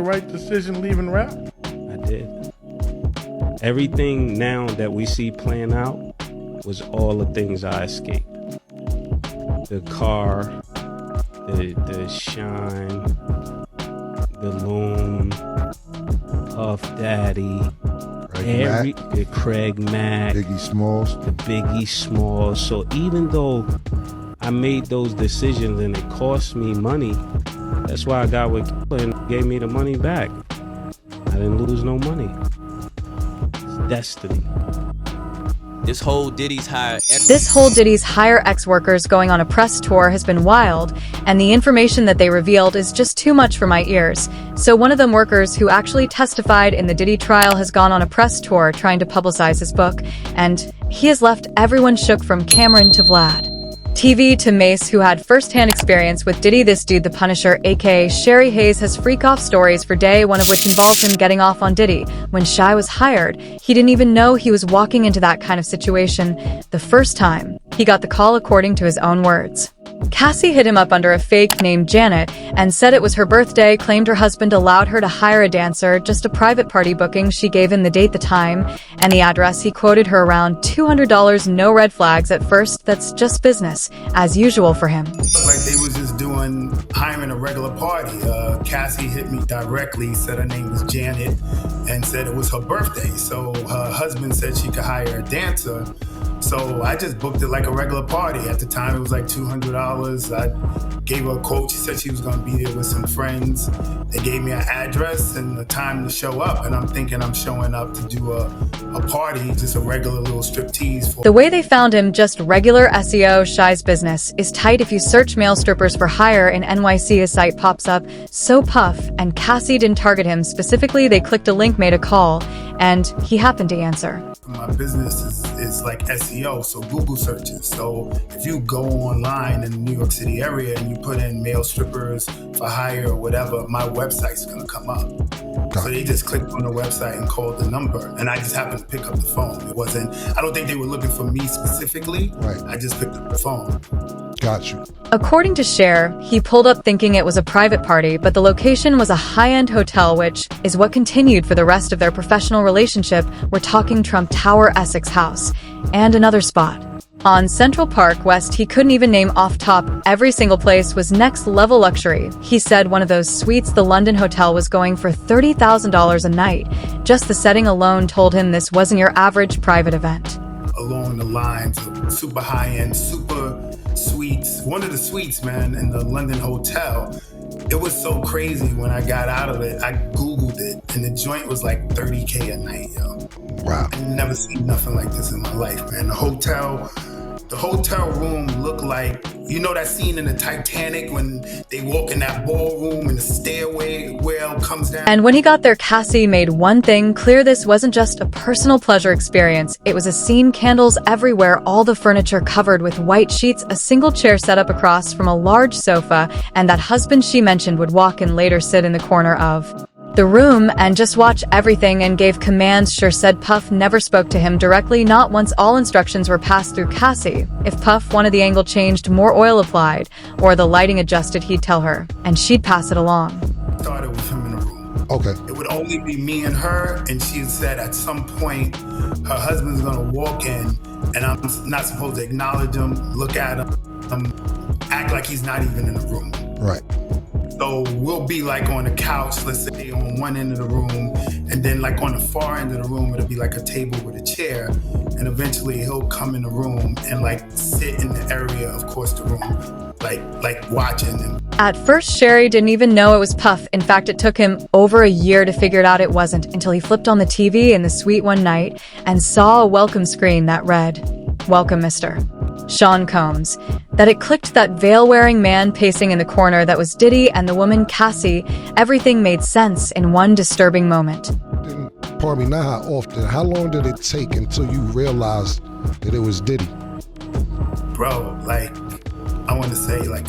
the right decision leaving rap? I did. Everything now that we see playing out was all the things I escaped. The car, the shine, the loom, Puff Daddy, Craig Mack, Biggie Smalls. the Biggie Smalls. So even though I made those decisions and it cost me money, that's why I got with and gave me the money back. I didn't lose no money. It's destiny. This whole Diddy's hire ex-workers going on a press tour has been wild, and the information that they revealed is just too much for my ears. So one of them workers who actually testified in the Diddy trial has gone on a press tour trying to publicize his book, and he has left everyone shook from Cameron to Vlad. TV to Mase, who had first-hand experience with Diddy. This dude, the Punisher, aka Sherry Hayes, has freak-off stories for day, one of which involves him getting off on Diddy. When Shy was hired, he didn't even know he was walking into that kind of situation the first time he got the call, according to his own words. Cassie hit him up under a fake name Janet and said it was her birthday, claimed her husband allowed her to hire a dancer, just a private party booking. She gave him the date, the time, and the address. He quoted her around $200, no red flags at first. That's just business, as usual for him. Like they was just hiring a regular party. Cassie hit me directly, said her name was Janet, and said it was her birthday. So her husband said she could hire a dancer. So I just booked it like a regular party. At the time, it was like $200. I gave her a quote. She said she was going to be there with some friends. They gave me an address and the time to show up. And I'm thinking I'm showing up to do a party, just a regular little striptease. The way they found him, just regular SEO. Shy's business is tight. If you search male strippers for hire in NYC, his site pops up. So Puff and Cassie didn't target him specifically. They clicked a link, made a call, and he happened to answer. My business is like SEO, so Google searches. So if you go online in the New York City area and you put in male strippers for hire or whatever, my website's gonna come up. So they just clicked on the website and called the number, and I just happened to pick up the phone. It wasn't, I don't think they were looking for me specifically. Right. I just picked up the phone. Got you. According to Cher, he pulled up thinking it was a private party, but the location was a high-end hotel, which is what continued for the rest of their professional relationship. We're talking Trump Tower, Essex House, and another spot on Central Park West. He couldn't even name off top. Every single place was next level luxury. He said one of those suites, the London hotel, was going for $30,000 a night. Just the setting alone told him this wasn't your average private event. Along the lines of super high-end, super suites. One of the suites, man, in the London hotel, it was so crazy when I got out of it. I Googled it, and the joint was like $30K a night, yo. Wow. I've never seen nothing like this in my life, man. The hotel room looked like, you know that scene in the Titanic when they walk in that ballroom and the stairway well comes down? And when he got there, Cassie made one thing clear: this wasn't just a personal pleasure experience. It was a scene, candles everywhere, all the furniture covered with white sheets, a single chair set up across from a large sofa, and that husband she mentioned would walk and later sit in the corner of the room and just watch everything and gave commands. Cher said Puff never spoke to him directly, not once. All instructions were passed through Cassie. If Puff wanted the angle changed, more oil applied, or the lighting adjusted, he'd tell her, and she'd pass it along. Started with him in the room. Okay. It would only be me and her, and she said at some point her husband's gonna walk in, and I'm not supposed to acknowledge him, look at him, act like he's not even in the room. Right. So we'll be like on the couch, let's say on one end of the room, and then like on the far end of the room, it'll be like a table with a chair. And eventually he'll come in the room and like sit in the area, of course, the room, like watching him. At first, Sherry didn't even know it was Puff. In fact, it took him over a year to figure it out it wasn't, until he flipped on the TV in the suite one night and saw a welcome screen that read, "Welcome, Mr. Sean Combs." That it clicked, that veil-wearing man pacing in the corner, that was Diddy, and the woman Cassie. Everything made sense in one disturbing moment. Pardon me, not how often, how long did it take until you realized that it was Diddy? Bro, like, I want to say like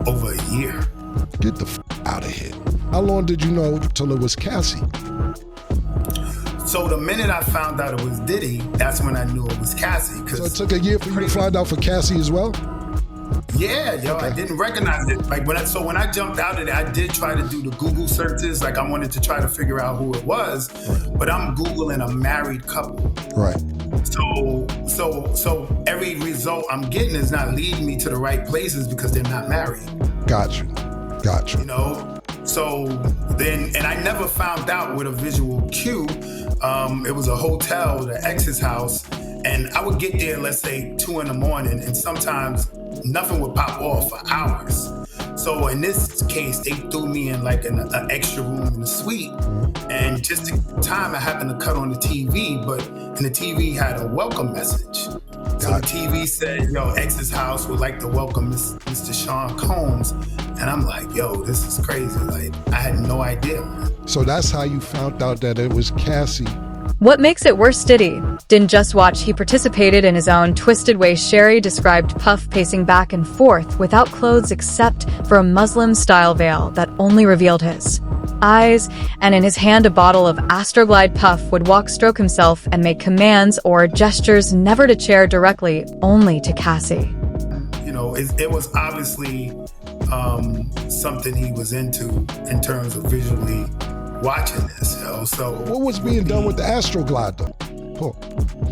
over a year. Get the out of here. How long did you know till it was Cassie? So the minute I found out it was Diddy, that's when I knew it was Cassie. So it took a year for you to find out for Cassie as well? Yeah, yo, I didn't recognize it. Like when I jumped out of it, I did try to do the Google searches. Like I wanted to try to figure out who it was, but I'm Googling a married couple. Right. So every result I'm getting is not leading me to the right places because they're not married. Got you. You know? So then, and I never found out with a visual cue. It was a hotel, the ex's house, and I would get there, let's say 2 a.m, and sometimes nothing would pop off for hours. So in this case, they threw me in like an extra room in the suite, and just the time I happened to cut on the TV, and the TV had a welcome message. So the TV said, yo, ex's house would like to welcome Mr. Sean Combs. And I'm like, yo, this is crazy. Like, I had no idea, man. So that's how you found out that it was Cassie. What makes it worse, Diddy didn't just watch, he participated in his own twisted way. Sherry described Puff pacing back and forth without clothes except for a Muslim-style veil that only revealed his eyes, and in his hand a bottle of Astroglide. Puff would stroke himself and make commands or gestures, never to chair directly, only to Cassie. You know, it was obviously something he was into in terms of visually watching this, yo. So what was being done with the Astroglide though?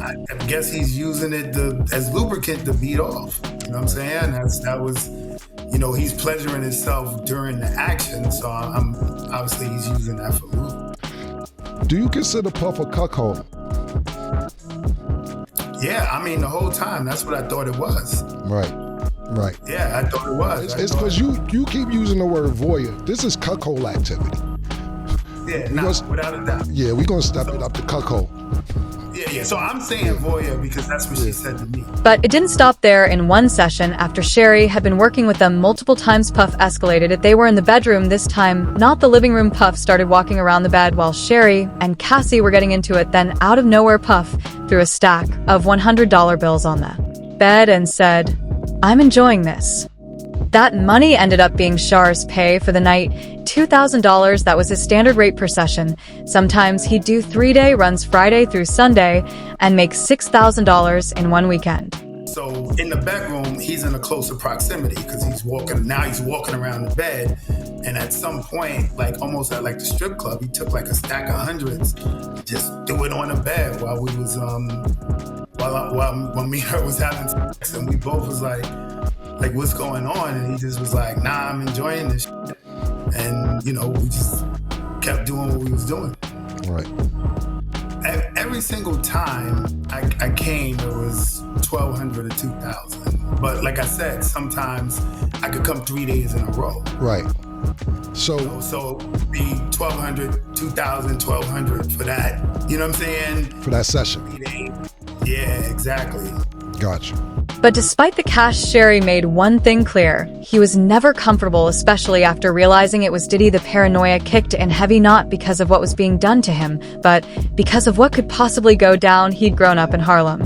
I guess he's using it as lubricant to beat off. You know what I'm saying? That was, you know, he's pleasuring himself during the action. So obviously he's using that for movement. Do you consider Puff a cuckold? Yeah, I mean the whole time that's what I thought it was. Right. Yeah, I thought it was. It's because you keep using the word voyeur. This is cuckold activity. Yeah, without a doubt. Yeah, we're gonna step it up to cuckold. Yeah. So I'm saying voyeur because that's what she said to me. But it didn't stop there. In one session, after Sherry had been working with them multiple times, Puff escalated it. They were in the bedroom this time, not the living room. Puff started walking around the bed while Sherry and Cassie were getting into it. Then out of nowhere, Puff threw a stack of $100 bills on the bed and said, "I'm enjoying this." That money ended up being Char's pay for the night, $2,000. That was his standard rate per session. Sometimes he'd do 3-day runs Friday through Sunday and make $6,000 in one weekend. So in the bedroom, he's in a closer proximity because he's walking around the bed. And at some point, like almost at like the strip club, he took like a stack of hundreds, just threw it on the bed while we was, while me and her was having sex, and we both was like, what's going on? And he just was like, nah, I'm enjoying this shit. And, you know, we just kept doing what we was doing. Right. Every single time I came, it was $1,200 or $2,000. But like I said, sometimes I could come 3 days in a row. Right. So be $1,200, $2,000, $1,200 for that. You know what I'm saying? For that session. 3 days. Yeah, exactly. Gotcha. But despite the cash, Sherry made one thing clear. He was never comfortable, especially after realizing it was Diddy. The paranoia kicked in heavy, not because of what was being done to him, but because of what could possibly go down. He'd grown up in Harlem.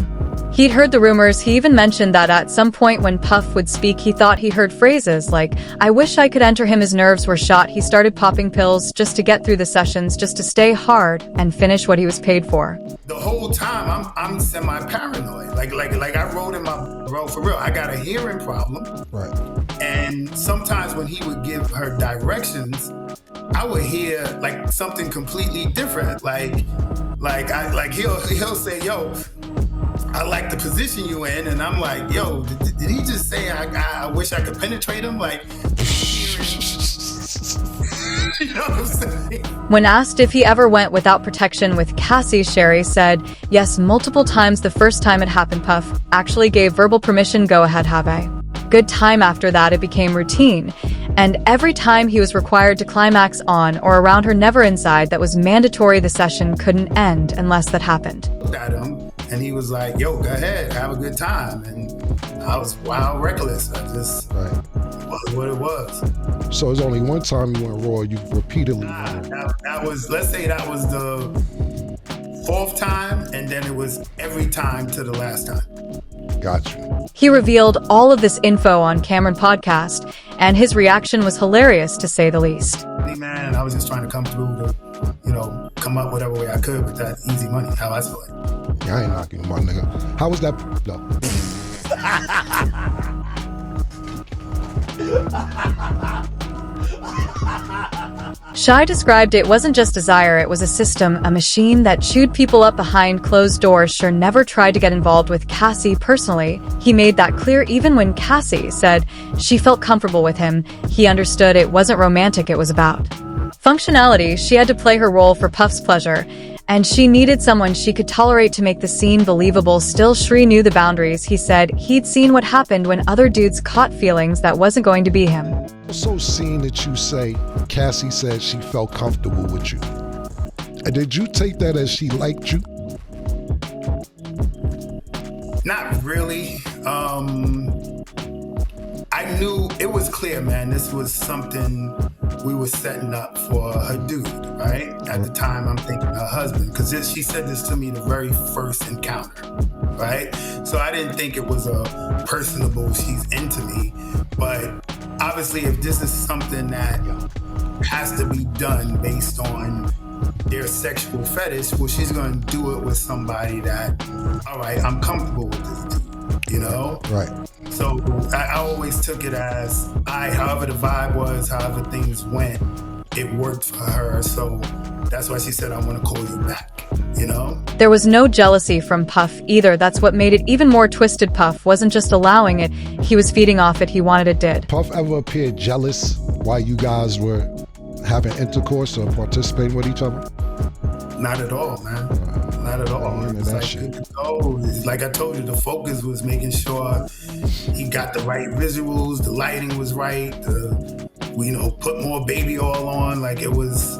He'd heard the rumors. He even mentioned that at some point when Puff would speak, he thought he heard phrases like, "I wish I could enter him." His nerves were shot. He started popping pills just to get through the sessions, just to stay hard and finish what he was paid for. The whole time I'm semi-paranoid. Like I wrote in my bro, for real, I got a hearing problem. Right. And sometimes when he would give her directions, I would hear like something completely different. Like he'll say, "Yo, I like the position you in," and I'm like, "Yo, did he just say I wish I could penetrate him?" Like, you know what I'm saying? When asked if he ever went without protection with Cassie, Sherry said, yes, multiple times. The first time it happened, Puff actually gave verbal permission. Go ahead, have a good time. After that, it became routine. And every time he was required to climax on or around her, never inside. That was mandatory. The session couldn't end unless that happened. At him, and he was like, "Yo, go ahead, have a good time." And I was wild reckless. I just was what it was. So it's only one time you went raw. You repeatedly. That was, let's say that was the 4th time, and then it was every time to the last time. Gotcha. He revealed all of this info on Cameron podcast, and his reaction was hilarious, to say the least. Man, I was just trying to come through to, you know, come up whatever way I could with that easy money, how I saw it. I ain't knocking my nigga. How was that though? Shai described it wasn't just desire, it was a system, a machine that chewed people up behind closed doors. Sure never tried to get involved with Cassie personally. He made that clear even when Cassie said she felt comfortable with him. He understood it wasn't romantic, it was about functionality. She had to play her role for Puff's pleasure, and she needed someone she could tolerate to make the scene believable. Still, Shri knew the boundaries. He said he'd seen what happened when other dudes caught feelings that wasn't going to be him. So seeing that you say Cassie said she felt comfortable with you. Did you take that as she liked you? Not really. I knew it was clear, man. This was something we were setting up for her dude, right? At the time, I'm thinking her husband, because she said this to me the very first encounter, right? So I didn't think it was a personable, she's into me. But obviously, if this is something that has to be done based on their sexual fetish, well, she's going to do it with somebody that, all right, I'm comfortable with this dude, you know? Right. So I always took it as, however the vibe was, however things went, it worked for her. So that's why she said, I want to call you back, you know? There was no jealousy from Puff either. That's what made it even more twisted. Puff wasn't just allowing it, he was feeding off it. He wanted it dead. Puff ever appeared jealous while you guys were having intercourse or participating with each other? Not at all, man. Not at all. It was like good to go. Like I told you, the focus was making sure he got the right visuals, the lighting was right, put more baby oil on. Like he was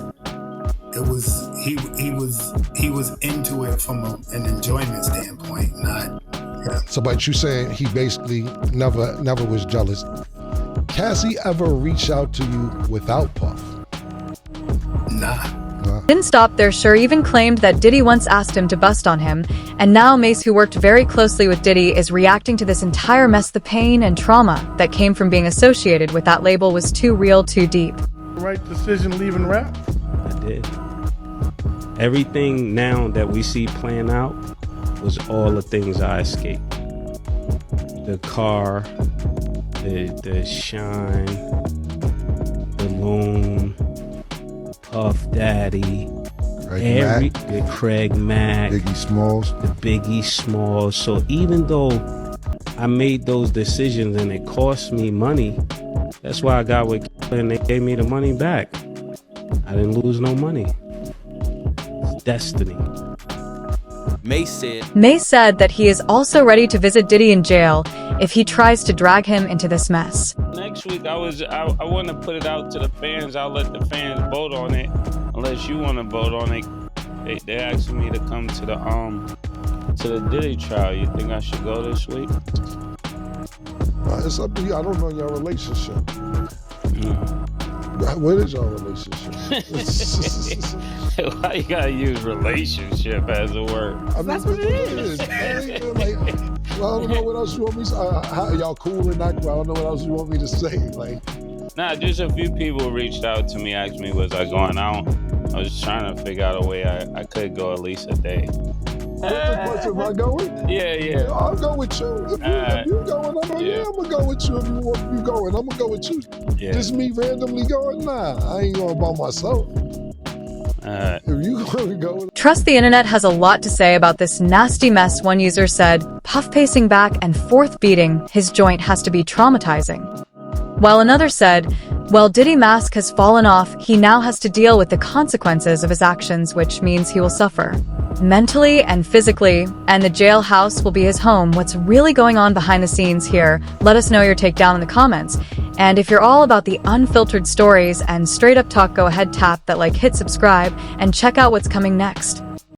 into it from an enjoyment standpoint, not. Yeah. So, but you saying he basically never was jealous. Cassie ever reach out to you without Puff? Nah. Didn't stop there. Sure even claimed that Diddy once asked him to bust on him, and now Mase, who worked very closely with Diddy, is reacting to this entire mess. The pain and trauma that came from being associated with that label was too real, too deep. Right decision leaving rap? I did. Everything now that we see playing out was all the things I escaped. The car, the shine, the loom, Puff Daddy, Craig Mack, the Biggie Smalls. So even though I made those decisions and it cost me money, that's why I got with and they gave me the money back. I didn't lose no money. It's destiny. Mase said that he is also ready to visit Diddy in jail if he tries to drag him into this mess. Next week, I want to put it out to the fans. I'll let the fans vote on it. Unless you want to vote on it, they asking me to come to the Diddy trial. You think I should go this week? It's up to you. I don't know your relationship. Mm. What is your relationship? Why you gotta use relationship as a word? I mean, that's what it is. I don't know what else you want me to say. How y'all cool and not cool? I don't know what else you want me to say. Nah, just a few people reached out to me, asked me, was I going out? I was just trying to figure out a way I could go at least a day. Am I going? Yeah. I'll go with you. If you're going, I'm gonna go with you. If you going, I'm gonna go with you. Yeah. Just me randomly going? Nah, I ain't going by myself. If you want to go. Trust the internet has a lot to say about this nasty mess. One user said, Puff pacing back and forth beating his joint has to be traumatizing. While another said, well, Diddy mask has fallen off, he now has to deal with the consequences of his actions, which means he will suffer mentally and physically, and the jailhouse will be his home. What's really going on behind the scenes here? Let us know your take down in the comments. And if you're all about the unfiltered stories and straight up talk, go ahead, tap that like, hit subscribe, and check out what's coming next.